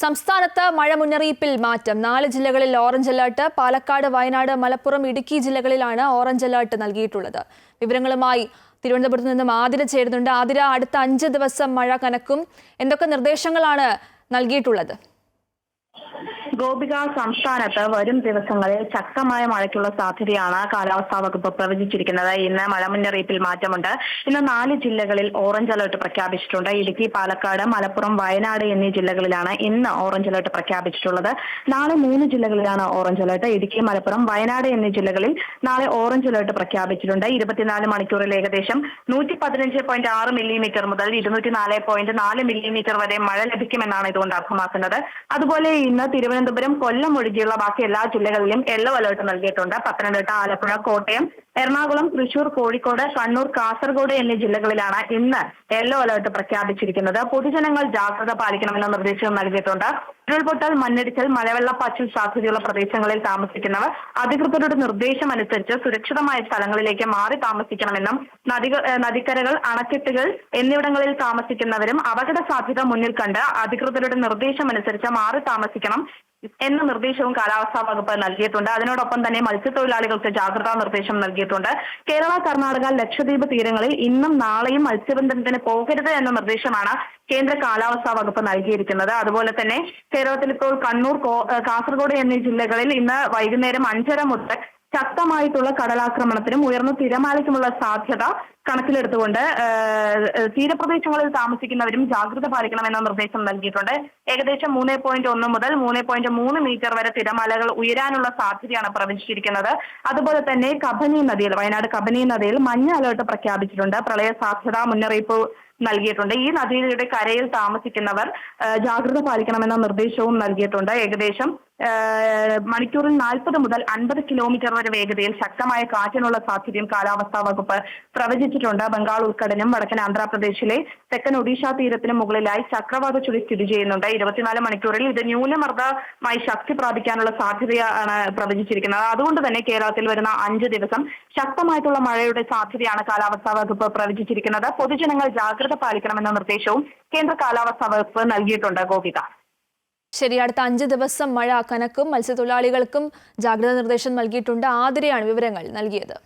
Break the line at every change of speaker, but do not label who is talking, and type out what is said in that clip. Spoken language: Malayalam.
സംസ്ഥാനത്ത് മഴ മുന്നറിയിപ്പിൽ മാറ്റം. 4 ജില്ലകളിൽ ഓറഞ്ച് അലർട്ട്. പാലക്കാട്, വയനാട്, മലപ്പുറം, ഇടുക്കി ജില്ലകളിലാണ് ഓറഞ്ച് അലർട്ട് നൽകിയിട്ടുള്ളത്. വിവരങ്ങളുമായി തിരുവനന്തപുരത്ത് നിന്നും ആതിര ചേരുന്നുണ്ട്. ആതിര, അടുത്ത 5 ദിവസം മഴ കനക്കും. എന്തൊക്കെ നിർദ്ദേശങ്ങളാണ് നൽകിയിട്ടുള്ളത്?
ഗോപിക, സംസ്ഥാനത്ത് വരും ദിവസങ്ങളിൽ ശക്തമായ മഴയ്ക്കുള്ള സാധ്യതയാണ് കാലാവസ്ഥാ വകുപ്പ് പ്രവചിച്ചിരിക്കുന്നത്. ഇന്ന് മഴ മുന്നറിയിപ്പിൽ മാറ്റമുണ്ട്. ഇന്ന് 4 ജില്ലകളിൽ ഓറഞ്ച് അലർട്ട് പ്രഖ്യാപിച്ചിട്ടുണ്ട്. ഇടുക്കി, പാലക്കാട്, മലപ്പുറം, വയനാട് എന്നീ ജില്ലകളിലാണ് ഇന്ന് ഓറഞ്ച് അലർട്ട് പ്രഖ്യാപിച്ചിട്ടുള്ളത്. നാളെ 3 ജില്ലകളിലാണ് ഓറഞ്ച് അലർട്ട്. ഇടുക്കി, മലപ്പുറം, വയനാട് എന്നീ ജില്ലകളിൽ നാളെ ഓറഞ്ച് അലർട്ട് പ്രഖ്യാപിച്ചിട്ടുണ്ട്. 24 മണിക്കൂറിൽ ഏകദേശം 115.6 മില്ലിമീറ്റർ മുതൽ 204.4 മില്ലിമീറ്റർ വരെ മഴ ലഭിക്കുമെന്നാണ് ഇതുകൊണ്ട് അർത്ഥമാക്കുന്നത്. അതുപോലെ ഇന്ന് തിരുവനന്തപുരം, കൊല്ലം ഒഴികെയുള്ള ബാക്കി എല്ലാ ജില്ലകളിലും യെല്ലോ അലർട്ട് നൽകിയിട്ടുണ്ട്. പത്തനംതിട്ട, ആലപ്പുഴ, കോട്ടയം, എറണാകുളം, തൃശൂർ, കോഴിക്കോട്, കണ്ണൂർ, കാസർഗോഡ് എന്നീ ജില്ലകളിലാണ് ഇന്ന് യെല്ലോ അലർട്ട് പ്രഖ്യാപിച്ചിരിക്കുന്നത്. പൊതുജനങ്ങൾ ജാഗ്രത പാലിക്കണമെന്ന നിർദ്ദേശവും നൽകിയിട്ടുണ്ട്. ഉരുൾപൊട്ടൽ, മണ്ണിടിച്ചൽ, മലവെള്ളപ്പാച്ചിൽ സാധ്യതയുള്ള പ്രദേശങ്ങളിൽ താമസിക്കുന്നവർ അധികൃതരുടെ നിർദ്ദേശം അനുസരിച്ച് സുരക്ഷിതമായ സ്ഥലങ്ങളിലേക്ക് മാറി താമസിക്കണമെന്നും നദിക്കരകൾ, അണക്കെട്ടുകൾ എന്നിവിടങ്ങളിൽ താമസിക്കുന്നവരും അപകട സാധ്യത മുന്നിൽ കണ്ട് അധികൃതരുടെ നിർദ്ദേശം അനുസരിച്ച് മാറി താമസിക്കണം എന്ന നിർദ്ദേശവും കാലാവസ്ഥാ വകുപ്പ് നൽകിയിട്ടുണ്ട്. അതിനോടൊപ്പം തന്നെ മത്സ്യത്തൊഴിലാളികൾക്ക് ജാഗ്രതാ നിർദ്ദേശം നൽകിയിട്ടുണ്ട്. കേരള, കർണാടക, ലക്ഷദ്വീപ് തീരങ്ങളിൽ ഇന്നും നാളെയും മത്സ്യബന്ധനത്തിന് പോകരുത് എന്ന നിർദ്ദേശമാണ് കേന്ദ്ര കാലാവസ്ഥാ വകുപ്പ് നൽകിയിരിക്കുന്നത്. അതുപോലെ തന്നെ കേരളത്തിൽ ഇപ്പോൾ കണ്ണൂർ, കാസർഗോഡ് എന്നീ ജില്ലകളിൽ ഇന്ന് വൈകുന്നേരം 5:30 മുതൽ ശക്തമായിട്ടുള്ള കടലാക്രമണത്തിനും ഉയർന്ന തിരമാലയ്ക്കുമുള്ള സാധ്യത കണക്കിലെടുത്തുകൊണ്ട് തീരപ്രദേശങ്ങളിൽ താമസിക്കുന്നവരും ജാഗ്രത പാലിക്കണമെന്ന നിർദ്ദേശം നൽകിയിട്ടുണ്ട്. ഏകദേശം 3.1 മുതൽ 3.3 മീറ്റർ വരെ തിരമാലകൾ ഉയരാനുള്ള സാധ്യതയാണ് പ്രവചിച്ചിരിക്കുന്നത്. അതുപോലെ തന്നെ കബനി നദിയിൽ, വയനാട് കബനി നദിയിൽ മഞ്ഞ അലർട്ട് പ്രഖ്യാപിച്ചിട്ടുണ്ട്. പ്രളയ സാധ്യതാ മുന്നറിയിപ്പ് നൽകിയിട്ടുണ്ട്. ഈ നദിയുടെ കരയിൽ താമസിക്കുന്നവർ ജാഗ്രത പാലിക്കണമെന്ന നിർദ്ദേശവും നൽകിയിട്ടുണ്ട്. ഏകദേശം മണിക്കൂറിൽ 40 മുതൽ 50 കിലോമീറ്റർ വരെ വേഗതയിൽ ശക്തമായ കാറ്റിനുള്ള സാധ്യതയും കാലാവസ്ഥാ വകുപ്പ് പ്രവചിച്ചിട്ടുണ്ട്. ബംഗാൾ ഉൾക്കടലിനും വടക്കൻ ആന്ധ്രാപ്രദേശിലെ തെക്കൻ ഒഡീഷ തീരത്തിനും മുകളിലായി ചക്രവാത ചുഴി സ്ഥിതി ചെയ്യുന്നുണ്ട്. 24 മണിക്കൂറിൽ ഇത് ന്യൂനമർദ്ദമായി ശക്തി പ്രാപിക്കാനുള്ള സാധ്യതയാണ് പ്രവചിച്ചിരിക്കുന്നത്. അതുകൊണ്ട് തന്നെ കേരളത്തിൽ വരുന്ന 5 ദിവസം ശക്തമായിട്ടുള്ള മഴയുടെ സാധ്യതയാണ് കാലാവസ്ഥാ വകുപ്പ് പ്രവചിച്ചിരിക്കുന്നത്. പൊതുജനങ്ങൾ ജാഗ്രത പാലിക്കണമെന്ന നിർദ്ദേശവും കേന്ദ്ര കാലാവസ്ഥാ വകുപ്പ് നൽകിയിട്ടുണ്ട്. ഗോപിക,
ശരി, അടുത്ത 5 ദിവസം മഴ കനക്കും. മത്സ്യത്തൊഴിലാളികൾക്കും ജാഗ്രതാ നിർദ്ദേശം നൽകിയിട്ടുണ്ട്. ആതിരയാണ് വിവരങ്ങൾ നൽകിയത്.